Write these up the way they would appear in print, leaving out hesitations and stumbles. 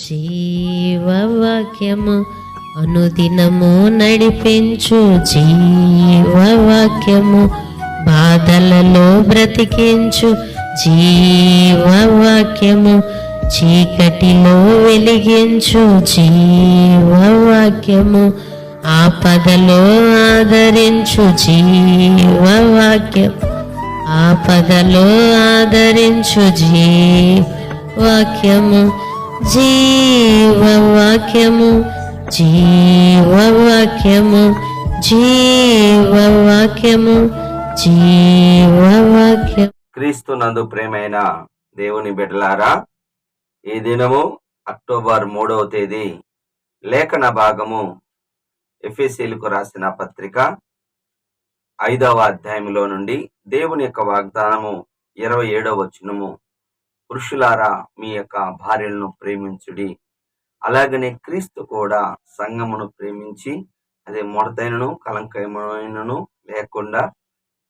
జీవవాక్యము అనుదినము నడిపించు జీవవాక్యము, బాధలలో బ్రతికించు జీవవాక్యము, చీకటిలో వెలిగించు జీవవాక్యము, ఆపదలో ఆదరించు జీవవాక్యం, ఆపదలో ఆదరించు జీవవాక్యము, జీవవాక్యము, జీవవాక్యము, జీవవాక్యము, జీవవాక్యం. క్రీస్తు నందు ప్రేమైన దేవుని బిడ్డలారా, ఈ దినము అక్టోబర్ 3వ తేదీ లేఖన భాగము ఎఫెసీయులకు రాసిన పత్రిక 5వ అధ్యాయంలో నుండి దేవుని యొక్క వాగ్దానము 27వ వచనము, పురుషులారా మీ యొక్క భార్యలను ప్రేమించుడి, అలాగనే క్రీస్తు కూడా సంఘమును ప్రేమించి అదే ముడతైనను కలంకమైనను లేకుండా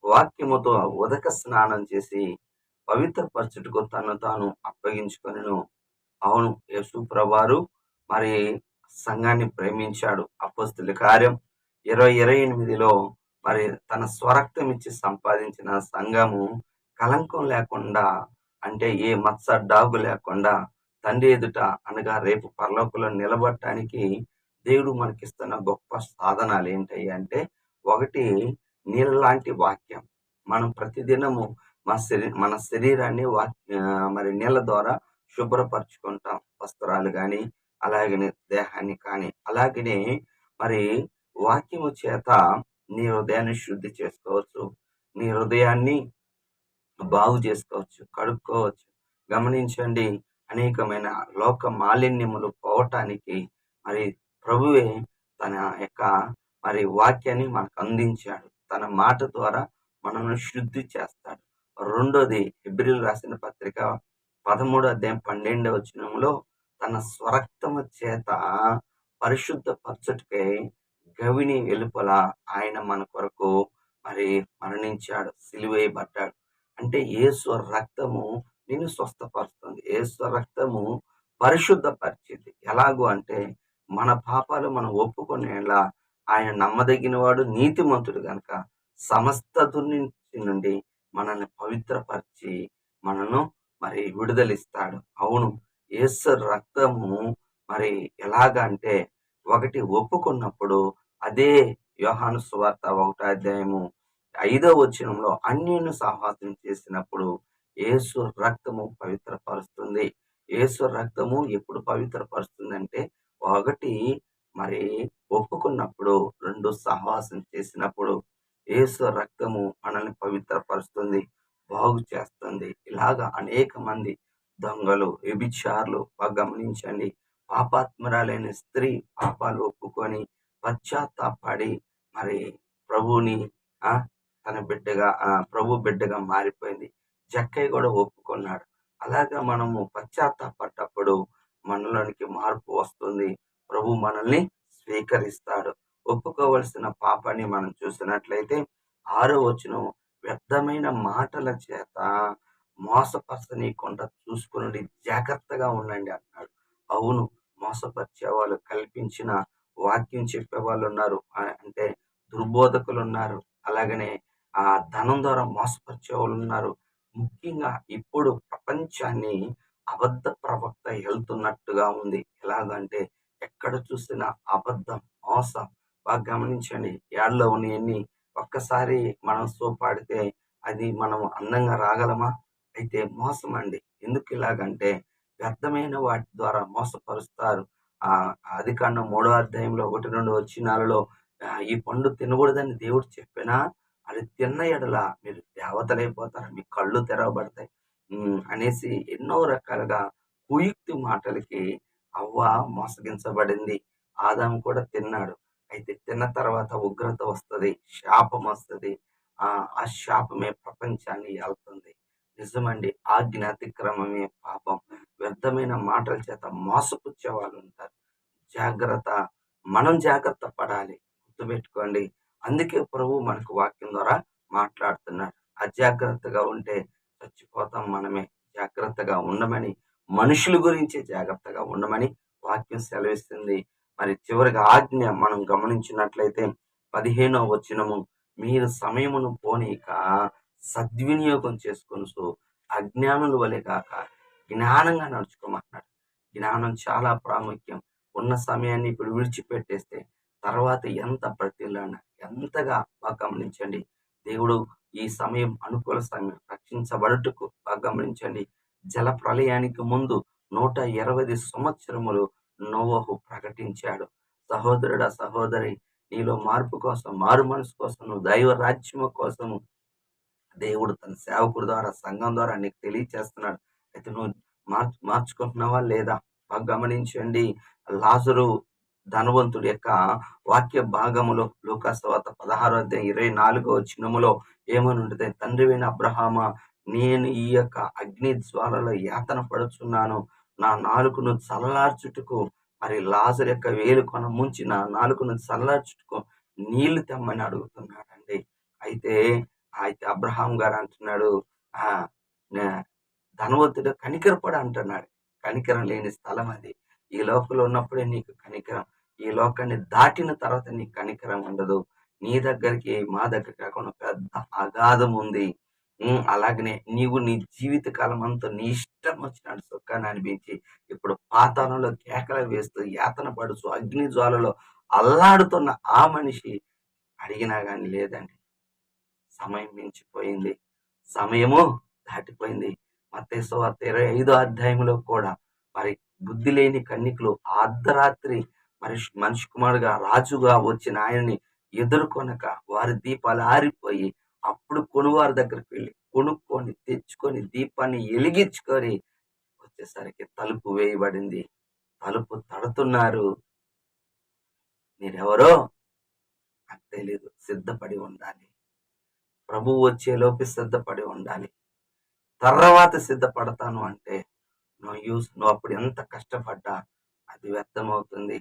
వాక్యముతో ఉదక స్నానం చేసి పవిత్రపరచుటకు తను తాను అప్పగించుకొనెను. అవును, యేసు ప్రభువారు మరి సంఘాన్ని ప్రేమించాడు. అపోస్తలుల కార్యం 20:28లో మరి తన స్వరక్తం ఇచ్చి సంపాదించిన సంఘము కలంకం లేకుండా, అంటే ఏ మత్స డాగు లేకుండా తండ్రి ఎదుట అనగా రేపు పరలోకంలో నిలబడటానికి దేవుడు మనకిస్తున్న గొప్ప సాధనాలు ఏంటి అంటే, ఒకటి నీళ్ళ లాంటి వాక్యం. మనం ప్రతిదినము మన శరీరాన్ని మరి నీళ్ళ ద్వారా శుభ్రపరచుకుంటాం, వస్త్రాలు కానీ అలాగనే దేహాన్ని కానీ. అలాగనే మరి వాక్యము చేత నీ హృదయాన్ని శుద్ధి చేసుకోవచ్చు, నీ హృదయాన్ని బాగు చేసుకోవచ్చు, కడుక్కోవచ్చు. గమనించండి, అనేకమైన లోక మాలిన్యములు పోవటానికి మరి ప్రభువే తన యొక్క మరి వాక్యాన్ని మనకు అందించాడు. తన మాట ద్వారా మనల్ని శుద్ధి చేస్తాడు. రెండోది, హెబ్రీయులకు రాసిన పత్రిక 13వ అధ్యాయం 12వ వచనంలో తన స్వరక్తము చేత పరిశుద్ధ పరచుటకై గవిని వెలుపల ఆయన మన కొరకు మరి మరణించాడు, సిలువేయబడ్డాడు. అంటే యేసు రక్తము నిన్ను స్వస్థపరుస్తుంది, యేసు రక్తము పరిశుద్ధపరిచింది. ఎలాగూ అంటే మన పాపాలు మనం ఒప్పుకునేలా ఆయన నమ్మదగిన వాడు, నీతిమంతుడు గనుక సమస్త దుర్నీతి నుండి మనల్ని పవిత్రపరిచి మనను మరి విడుదలిస్తాడు. అవును, యేసు రక్తము మరి ఎలాగంటే, ఒకటి ఒప్పుకున్నప్పుడు అదే యోహాను సువార్త 1వ అధ్యాయము 5వ వచనంలో అన్యులను సహవాసం చేసినప్పుడు యేసు రక్తము పవిత్రపరుస్తుంది. యేసు రక్తము ఎప్పుడు పవిత్రపరుస్తుంది అంటే, ఒకటి మరి ఒప్పుకున్నప్పుడు, రెండు సహవాసం చేసినప్పుడు యేసు రక్తము మనల్ని పవిత్రపరుస్తుంది, బాగు చేస్తుంది. ఇలాగా అనేక మంది దొంగలు, వ్యభిచారులు గమనించండి, పాపాత్మరాలైన స్త్రీ పాపాలు ఒప్పుకొని పశ్చాత్తాపడి మరి ప్రభుని తన బిడ్డగా ప్రభు బిడ్డగా మారిపోయింది. జక్కయ్య కూడా ఒప్పుకున్నాడు. అలాగా మనము పశ్చాత్తాపడ్డప్పుడు మనలోనికి మార్పు వస్తుంది, ప్రభు మనల్ని స్వీకరిస్తాడు. ఒప్పుకోవలసిన పాపాన్ని మనం చూసినట్లయితే 6వ వచనం, వ్యర్థమైన మాటల చేత మోసపరచనీయకుండా చూసుకుని జాగ్రత్తగా ఉండండి అన్నాడు. అవును, మోసపరిచే వాళ్ళు, కల్పించిన వాక్యం చెప్పే వాళ్ళు ఉన్నారు, అంటే దుర్బోధకులు ఉన్నారు. అలాగనే ఆ ధనం ద్వారా మోసపరిచే వాళ్ళు ఉన్నారు. ముఖ్యంగా ఇప్పుడు ప్రపంచాన్ని అబద్ధ ప్రవక్త వెళ్తున్నట్టుగా ఉంది. ఎలాగంటే ఎక్కడ చూసినా అబద్ధం, మోసం. బాగా గమనించండి, యాడ్లో ఉన్నాయన్ని ఒక్కసారి మనం సోపాడితే అది మనం అందంగా రాగలమా? అయితే మోసం అండి. ఎందుకు ఇలాగంటే వ్యర్థమైన వాటి ద్వారా మోసపరుస్తారు. ఆదికాండం 3వ అధ్యాయంలో 1-2 వచనాలలో ఈ పండు తినకూడదని దేవుడు చెప్పినా అది తిన్న ఎడల మీరు దేవతలైపోతారు, మీ కళ్ళు తెరవబడతాయి అనేసి ఎన్నో రకాలుగా కుయుక్తి మాటలకి అవ్వ మోసగించబడింది. ఆదాము కూడా తిన్నాడు. అయితే తిన్న తర్వాత ఉగ్రత వస్తుంది, శాపం వస్తుంది. ఆ శాపమే ప్రపంచాన్ని ఏలుతుంది. నిజమండి, ఆజ్ఞ అతిక్రమమే పాపం. వ్యర్థమైన మాటల చేత మోసపుచ్చే వాళ్ళు ఉంటారు. జాగ్రత్త, మనం జాగ్రత్త పడాలి, గుర్తుపెట్టుకోండి. అందుకే ప్రభు మనకు వాక్యం ద్వారా మాట్లాడుతున్నాడు. అజాగ్రత్తగా ఉంటే చచ్చిపోతాం మనమే. జాగ్రత్తగా ఉండమని మనుషుల గురించి జాగ్రత్తగా ఉండమని వాక్యం సెలవిస్తుంది. మరి చివరిగా ఆజ్ఞ మనం గమనించినట్లయితే 15వ వచనము, మీరు సమయమును పోనీక సద్వినియోగం చేసుకొనుచు అజ్ఞానుల వలె కాక జ్ఞానంగా నడుచుకోమన్నాడు. జ్ఞానం చాలా ప్రాముఖ్యం. ఉన్న సమయాన్ని ఇప్పుడు విడిచిపెట్టేస్తే తర్వాత ఎంత ప్రతిలాన ఎంతగా బాగా గమనించండి. దేవుడు ఈ సమయం అనుకూల సమయం రక్షించబడుటకు బాగా గమనించండి. జల ప్రళయానికి ముందు 120 సంవత్సరములు నోవహు ప్రకటించాడు. సహోదరుడా సహోదరి, నీలో మార్పు కోసం, మారు మనసు కోసం, నువ్వు దైవ రాజ్యము కోసము దేవుడు తన సేవకుడి ద్వారా, సంఘం ద్వారా నీకు తెలియచేస్తున్నాడు. అయితే నువ్వు మార్చుకుంటున్నావా లేదా? బాగా గమనించండి. లాజరు ధనవంతుడి యొక్క వాక్య భాగములో లూకాసు వార్త 16:24 వచనములో ఏమని ఉంటుంది? తండ్రివైన అబ్రహామా, నేను ఈ యొక్క అగ్ని జ్వాలలో యాతన పడుచున్నాను, నా నాలుకను చల్లార్చుటకు, మరి లాజరు యొక్క వేలుకొన ముంచి నా నాలుకను చల్లార్చుటకు నీళ్లు తెమ్మని అడుగుతున్నాడండి. అయితే అబ్రహాం గారు అంటున్నాడు, ధనవంతుడు కనికరపడు అంటున్నాడు. కనికరం లేని స్థలం అది. ఈ లోకంలో ఉన్నప్పుడే నీకు కనికరం, ఈ లోకాన్ని దాటిన తర్వాత నీకు కనికరం ఉండదు. నీ దగ్గరికి మా దగ్గరికి కాకుండా పెద్ద అగాధం ఉంది. అలాగనే నీవు నీ జీవిత కాలం అంతా నీ ఇష్టం వచ్చినట్టు సుఖాన్ని అనిపించి ఇప్పుడు పాతాళంలో కేకలు వేస్తూ యాతన పడుతూ అగ్ని జ్వాలలో అల్లాడుతున్న ఆ మనిషి అడిగినా కానీ లేదండి. సమయం మించిపోయింది, సమయము దాటిపోయింది. మత్తయి సువార్త 25వ అధ్యాయంలో కూడా మరి బుద్ధి లేని కన్యకులు అర్ధరాత్రి మరి మనిషి కుమారుగా రాజుగా వచ్చిన ఆయన్ని ఎదుర్కొనక వారి దీపాలు ఆరిపోయి అప్పుడు కొనువారి దగ్గరికి వెళ్ళి కొనుక్కొని తెచ్చుకొని దీపాన్ని వెలిగించుకొని వచ్చేసరికి తలుపు వేయబడింది. తలుపు తడుతున్నారు. మీరెవరో నాకు తెలీదు, సిద్ధపడి ఉండాలి. ప్రభువు వచ్చేలోపు సిద్ధపడి ఉండాలి. తర్వాత సిద్ధపడతాను అంటే నువ్వు అప్పుడు ఎంత కష్టపడ్డా అది వ్యర్థమవుతుంది.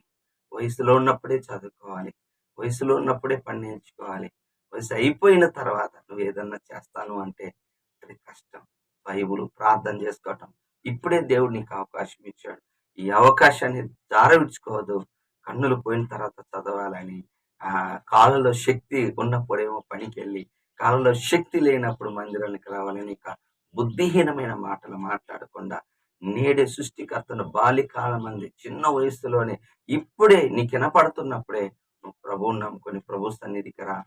వయసులో ఉన్నప్పుడే చదువుకోవాలి, వయసులో ఉన్నప్పుడే పని నేర్చుకోవాలి. వయసు అయిపోయిన తర్వాత నువ్వు ఏదన్నా చేస్తాను అంటే అది కష్టం. బైబుల్, ప్రార్థన చేసుకోవటం, ఇప్పుడే దేవుడు నీకు అవకాశం ఇచ్చాడు. ఈ అవకాశాన్ని జారవిడ్చుకోవద్దు. కన్నులు పోయిన తర్వాత చదవాలని, కాళ్ళలో శక్తి ఉన్నప్పుడేమో పనికి వెళ్ళి, కాళ్ళలో శక్తి లేనప్పుడు మందిరానికి రావాలని బుద్ధిహీనమైన మాటలు మాట్లాడకుండా నేడే సృష్టికర్తను బాల్యకాల మంది చిన్న వయసులోనే ఇప్పుడే నీకు వినపడుతున్నప్పుడే నువ్వు ప్రభువుని నమ్ముకొని ప్రభు సన్నిధికి రా.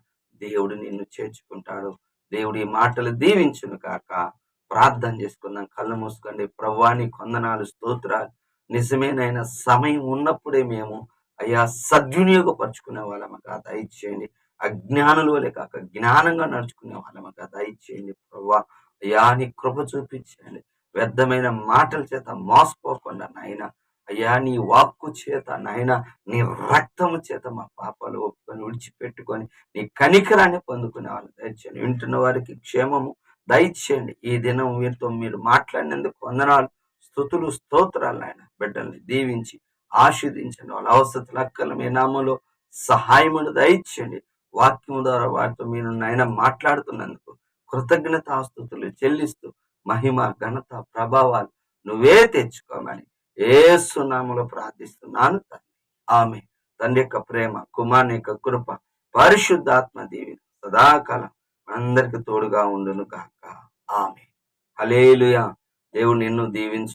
దేవుడు నిన్ను చేర్చుకుంటాడు. దేవుడి మాటలు దీవించును కాక. ప్రార్థన చేసుకుందాం. కళ్ళు మూసుకోండి. ప్రభువాని కొందనాలు, స్తోత్రాలు. నిజమేనైనా సమయం ఉన్నప్పుడే మేము అయ్యా సద్వినియోగపరుచుకునే వాళ్ళమగా దయచేయండి. అజ్ఞానుల వలె కాక జ్ఞానంగా నడుచుకునే వాళ్ళమగా దయచేయండి. ప్రభువా అయ్యా నీ కృప చూపించండి. వ్యర్థమైన మాటల చేత మోసపోకుండా నాయన, అయ్యా నీ వాక్కు చేత నాయన, నీ రక్తము చేత మా పాపాలు ఒప్పుకొని విడిచిపెట్టుకొని నీ కనికరాన్ని పొందుకునే వాళ్ళు దయచేయండి. వింటున్న వారికి క్షేమము దయచేయండి. ఈ దినం వీరితో మీరు మాట్లాడినందుకు వందనాలు, స్తుతులు, స్తోత్రాలు ఆయన. బిడ్డల్ని దీవించి ఆశీర్వదించండి. వాళ్ళ అవసరతలు అక్కల మీ నామంలో సహాయమును దయచేయండి. వాక్యము ద్వారా వారితో మీరు నాయన మాట్లాడుతున్నందుకు కృతజ్ఞతాస్తుతులు చెల్లిస్తూ మహిమ, ఘనత, ప్రభావాలు నువ్వే తెచ్చుకోమని యేసు నామములో ప్రార్థిస్తున్నాను తండ్రి. ఆమేన్. తండ్రి యొక్క ప్రేమ, కుమారుని యొక్క కృప, పరిశుద్ధాత్మ దీవెన సదాకాలం అందరికి తోడుగా ఉండును గాక. ఆమేన్. హల్లెలూయా. దేవుడు నిన్ను దీవించు.